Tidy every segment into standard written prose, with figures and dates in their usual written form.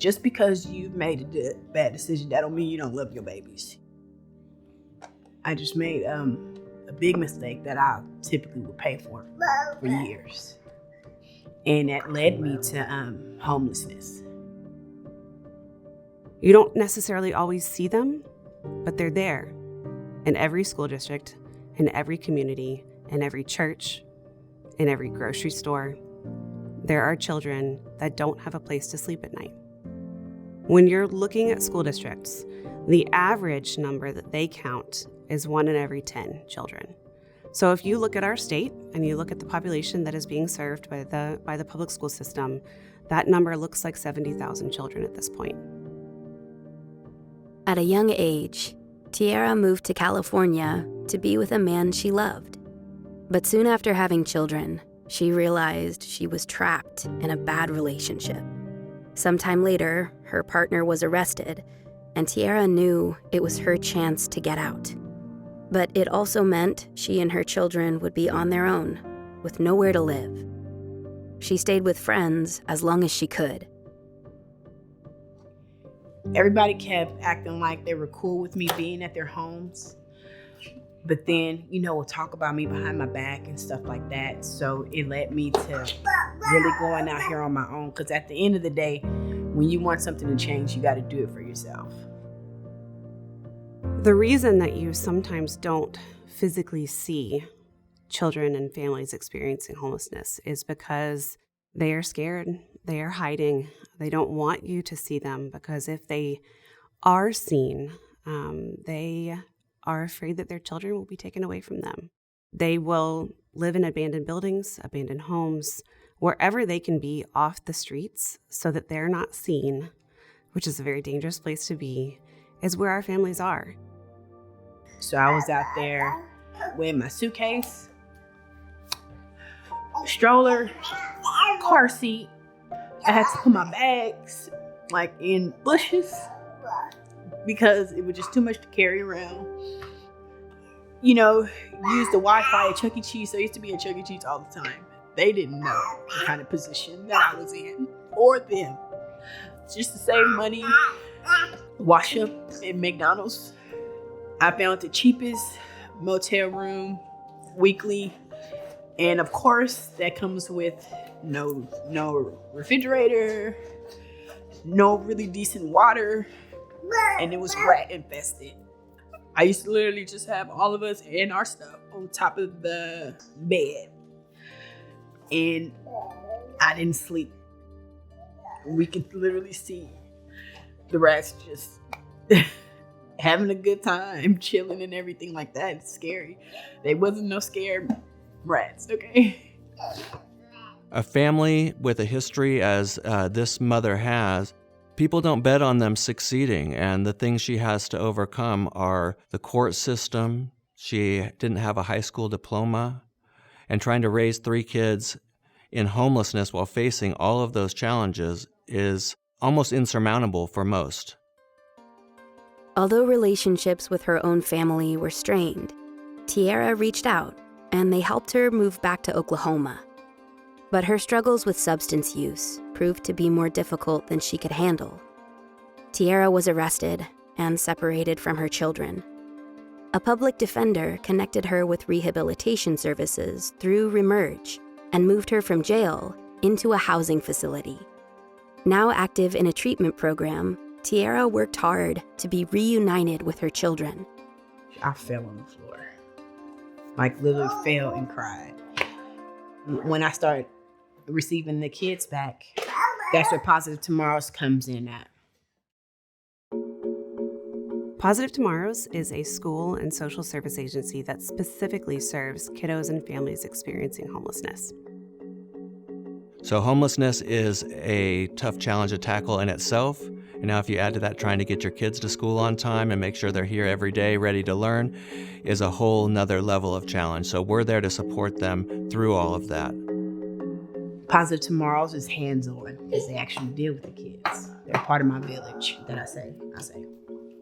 Just because you've made a bad decision, that don't mean you don't love your babies. I just made a big mistake that I typically would pay for years. And that led me to homelessness. You don't necessarily always see them, but they're there in every school district, in every community, in every church, in every grocery store. There are children that don't have a place to sleep at night. When you're looking at school districts, the average number that they count is 1 in every 10 children. So if you look at our state and you look at the population that is being served by the public school system, that number looks like 70,000 children at this point. At a young age, Tierra moved to California to be with a man she loved. But soon after having children, she realized she was trapped in a bad relationship. Sometime later, her partner was arrested, and Tierra knew it was her chance to get out. But it also meant she and her children would be on their own, with nowhere to live. She stayed with friends as long as she could. Everybody kept acting like they were cool with me being at their homes. But then, would talk about me behind my back and stuff like that. So it led me to really going out here on my own. Because at the end of the day, when you want something to change, you got to do it for yourself. The reason that you sometimes don't physically see children and families experiencing homelessness is because they are scared. They are hiding. They don't want you to see them because if they are seen, they are afraid that their children will be taken away from them. They will live in abandoned buildings, abandoned homes, wherever they can be off the streets so that they're not seen, which is a very dangerous place to be, is where our families are. So I was out there with my suitcase, stroller, car seat. I had to put my bags in bushes because it was just too much to carry around. Use the Wi-Fi at Chuck E. Cheese. So I used to be at Chuck E. Cheese all the time. They didn't know the kind of position that I was in or them. Just to save money, wash up at McDonald's. I found the cheapest motel room weekly. And of course, that comes with no refrigerator, no really decent water, and it was rat infested. I used to literally just have all of us and our stuff on top of the bed. And I didn't sleep. We could literally see the rats just having a good time, chilling and everything like that. It's scary. They wasn't no scared rats, okay? A family with a history as this mother has, people don't bet on them succeeding, and the things she has to overcome are the court system. She didn't have a high school diploma, and trying to raise 3 kids in homelessness while facing all of those challenges is almost insurmountable for most. Although relationships with her own family were strained, Tierra reached out, and they helped her move back to Oklahoma. But her struggles with substance use proved to be more difficult than she could handle. Tierra was arrested and separated from her children. A public defender connected her with rehabilitation services through Remerge and moved her from jail into a housing facility. Now active in a treatment program, Tierra worked hard to be reunited with her children. I fell on the floor. Literally fell and cried. When I started receiving the kids back, that's where Positive Tomorrows comes in at. Positive Tomorrows is a school and social service agency that specifically serves kiddos and families experiencing homelessness. So homelessness is a tough challenge to tackle in itself. And now if you add to that trying to get your kids to school on time and make sure they're here every day ready to learn is a whole nother level of challenge. So we're there to support them through all of that. Positive Tomorrows is hands-on because they actually deal with the kids. They're part of my village that I say.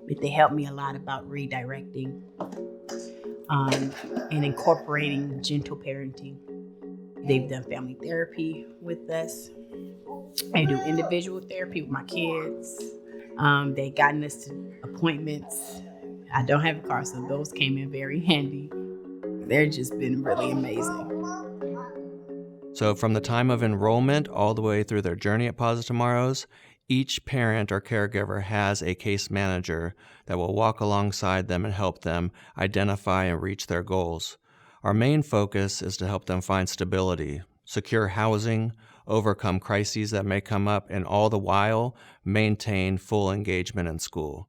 But they help me a lot about redirecting and incorporating gentle parenting. They've done family therapy with us. I do individual therapy with my kids. They gotten us to appointments. I don't have a car, so those came in very handy. They've just been really amazing. So from the time of enrollment all the way through their journey at Positive Tomorrows, each parent or caregiver has a case manager that will walk alongside them and help them identify and reach their goals. Our main focus is to help them find stability, secure housing, overcome crises that may come up, and all the while maintain full engagement in school.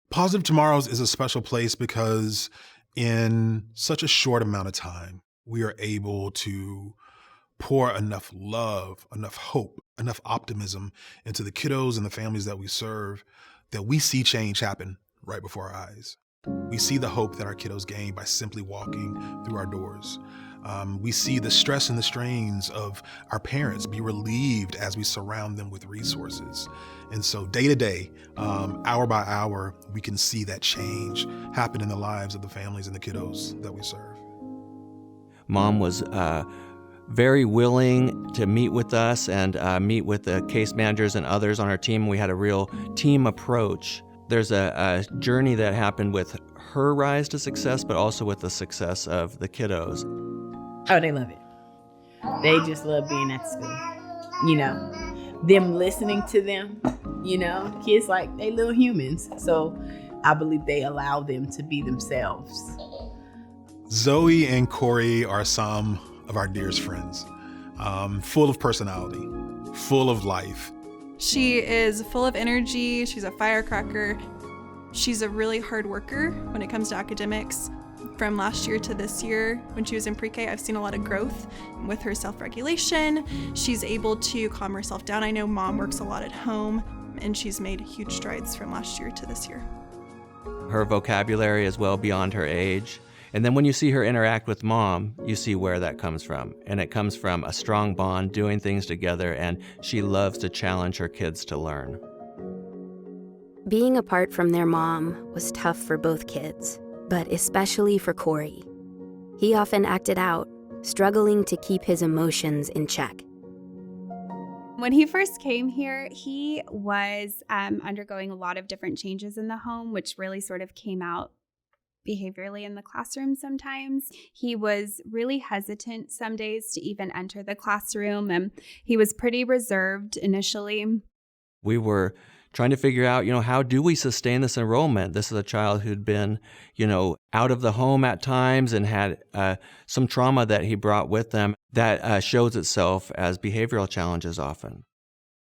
Positive Tomorrows is a special place because in such a short amount of time, we are able to pour enough love, enough hope, enough optimism into the kiddos and the families that we serve that we see change happen right before our eyes. We see the hope that our kiddos gain by simply walking through our doors. We see the stress and the strains of our parents be relieved as we surround them with resources. And so day to day, hour by hour, we can see that change happen in the lives of the families and the kiddos that we serve. Mom was very willing to meet with us and meet with the case managers and others on our team. We had a real team approach. There's a journey that happened with her rise to success, but also with the success of the kiddos. Oh, they love it. They just love being at school. You know, them listening to them, you know, kids like they little humans. So I believe they allow them to be themselves. Zoe and Corey are some of our dearest friends, full of personality, full of life. She is full of energy. She's a firecracker. She's a really hard worker when it comes to academics. From last year to this year, when she was in pre-K, I've seen a lot of growth with her self-regulation. She's able to calm herself down. I know Mom works a lot at home, and she's made huge strides from last year to this year. Her vocabulary is well beyond her age. And then when you see her interact with Mom, you see where that comes from. And it comes from a strong bond, doing things together, and she loves to challenge her kids to learn. Being apart from their mom was tough for both kids, but especially for Corey. He often acted out, struggling to keep his emotions in check. When he first came here, he was undergoing a lot of different changes in the home, which really sort of came out behaviorally in the classroom sometimes. He was really hesitant some days to even enter the classroom, and he was pretty reserved initially. We were trying to figure out, how do we sustain this enrollment? This is a child who'd been, out of the home at times and had some trauma that he brought with them that shows itself as behavioral challenges often.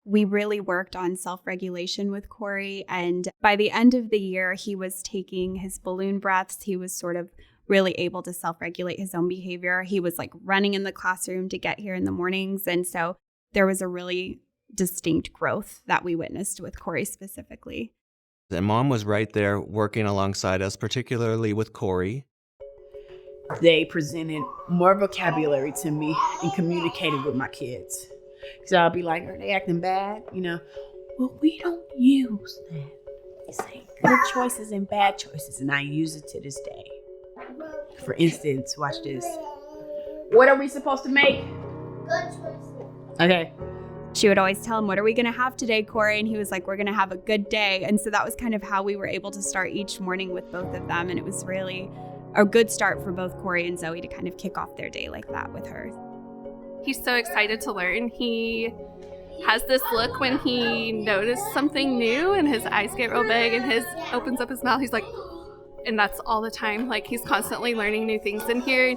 We really worked on self-regulation with Corey, and by the end of the year, he was taking his balloon breaths. He was sort of really able to self-regulate his own behavior. He was like running in the classroom to get here in the mornings, and so there was a really distinct growth that we witnessed with Corey specifically. And Mom was right there working alongside us, particularly with Corey. They presented more vocabulary to me and communicated with my kids. So I'll be like, are they acting bad? Well, we don't use that. They say good choices and bad choices, and I use it to this day. For instance, watch this. What are we supposed to make? Good choices. Okay. She would always tell him, what are we going to have today, Corey? And he was like, we're going to have a good day. And so that was kind of how we were able to start each morning with both of them. And it was really a good start for both Corey and Zoe to kind of kick off their day like that with her. He's so excited to learn. He has this look when he notices something new and his eyes get real big and his opens up his mouth. He's like, and that's all the time. Like, he's constantly learning new things in here.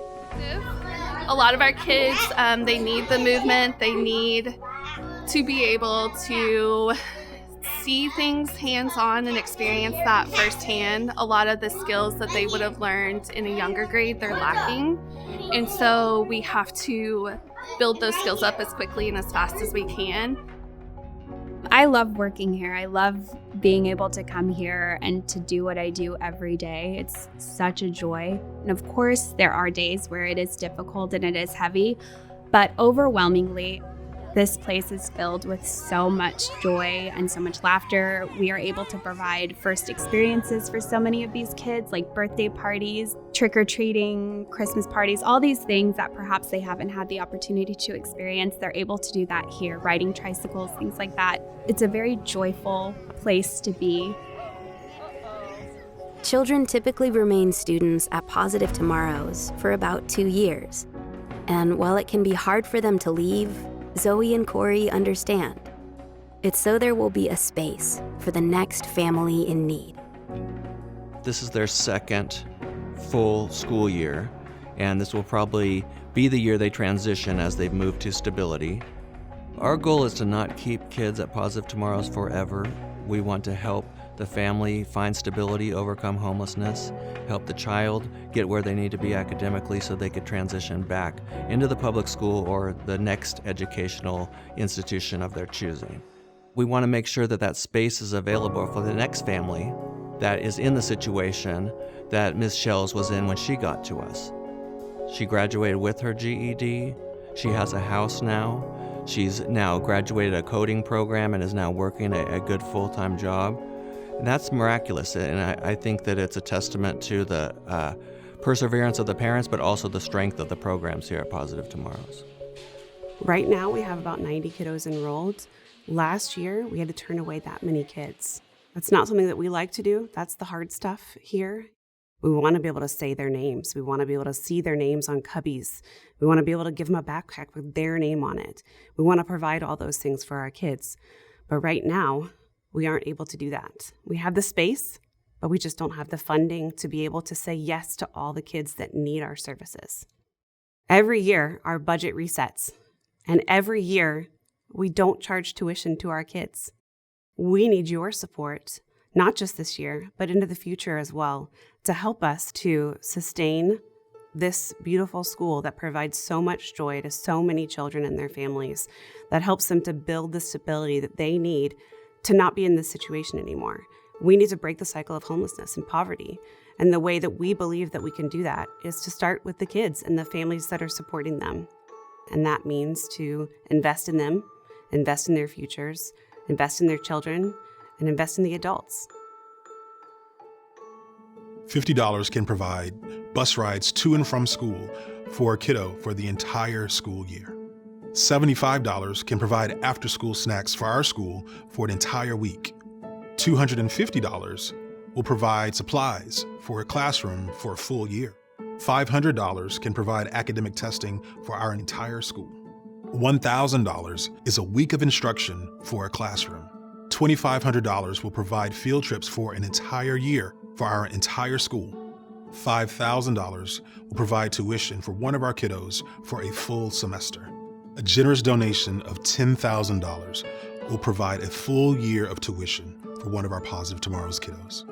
A lot of our kids, they need the movement. They need to be able to see things hands-on and experience that firsthand. A lot of the skills that they would have learned in a younger grade, they're lacking. And so we have to build those skills up as quickly and as fast as we can. I love working here. I love being able to come here and to do what I do every day. It's such a joy. And of course, there are days where it is difficult and it is heavy, but overwhelmingly, This place is filled with so much joy and so much laughter. We are able to provide first experiences for so many of these kids, like birthday parties, trick-or-treating, Christmas parties, all these things that perhaps they haven't had the opportunity to experience. They're able to do that here, riding tricycles, things like that. It's a very joyful place to be. Children typically remain students at Positive Tomorrows for about 2 years. And while it can be hard for them to leave, Zoe and Corey understand. It's so there will be a space for the next family in need. This is their second full school year, and this will probably be the year they transition as they've moved to stability. Our goal is to not keep kids at Positive Tomorrows forever. We want to help the family find stability, overcome homelessness, help the child get where they need to be academically so they could transition back into the public school or the next educational institution of their choosing. We want to make sure that that space is available for the next family that is in the situation that Ms. Shells was in when she got to us. She graduated with her GED. She has a house now. She's now graduated a coding program and is now working a good full-time job. And that's miraculous, and I think that it's a testament to the perseverance of the parents, but also the strength of the programs here at Positive Tomorrows. Right now, we have about 90 kiddos enrolled. Last year, we had to turn away that many kids. That's not something that we like to do. That's the hard stuff here. We want to be able to say their names. We want to be able to see their names on cubbies. We want to be able to give them a backpack with their name on it. We want to provide all those things for our kids. But right now, we aren't able to do that. We have the space, but we just don't have the funding to be able to say yes to all the kids that need our services. Every year, our budget resets, and every year, we don't charge tuition to our kids. We need your support, not just this year, but into the future as well, to help us to sustain this beautiful school that provides so much joy to so many children and their families, that helps them to build the stability that they need to not be in this situation anymore. We need to break the cycle of homelessness and poverty. And the way that we believe that we can do that is to start with the kids and the families that are supporting them. And that means to invest in them, invest in their futures, invest in their children, and invest in the adults. $50 can provide bus rides to and from school for a kiddo for the entire school year. $75 can provide after-school snacks for our school for an entire week. $250 will provide supplies for a classroom for a full year. $500 can provide academic testing for our entire school. $1,000 is a week of instruction for a classroom. $2,500 will provide field trips for an entire year for our entire school. $5,000 will provide tuition for one of our kiddos for a full semester. A generous donation of $10,000 will provide a full year of tuition for one of our Positive Tomorrows kiddos.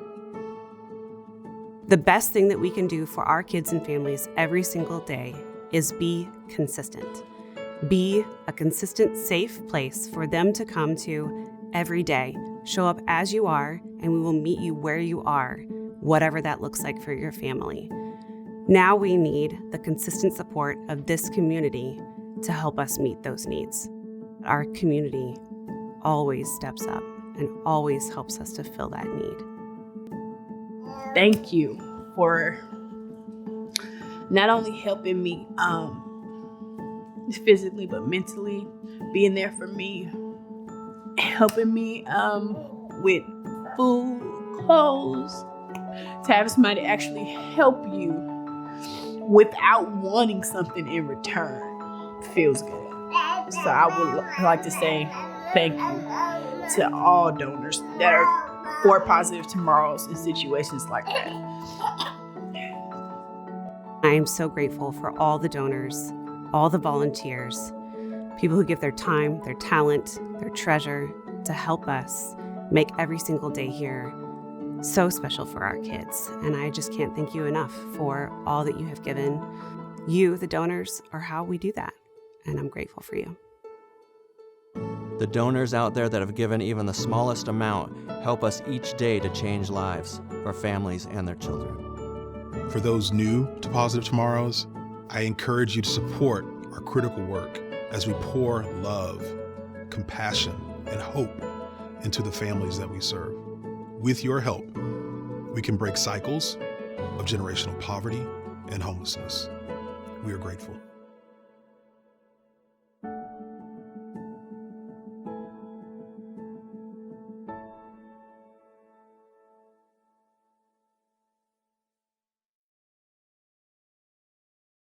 The best thing that we can do for our kids and families every single day is be consistent. Be a consistent, safe place for them to come to every day. Show up as you are, and we will meet you where you are, whatever that looks like for your family. Now we need the consistent support of this community to help us meet those needs. Our community always steps up and always helps us to fill that need. Thank you for not only helping me physically but mentally, being there for me, helping me with food, clothes, to have somebody actually help you without wanting something in return feels good. So I would like to say thank you to all donors that are for Positive Tomorrows in situations like that. I am so grateful for all the donors, all the volunteers, people who give their time, their talent, their treasure to help us make every single day here so special for our kids. And I just can't thank you enough for all that you have given. You, the donors, are how we do that. And I'm grateful for you. The donors out there that have given even the smallest amount help us each day to change lives for families and their children. For those new to Positive Tomorrows, I encourage you to support our critical work as we pour love, compassion, and hope into the families that we serve. With your help, we can break cycles of generational poverty and homelessness. We are grateful.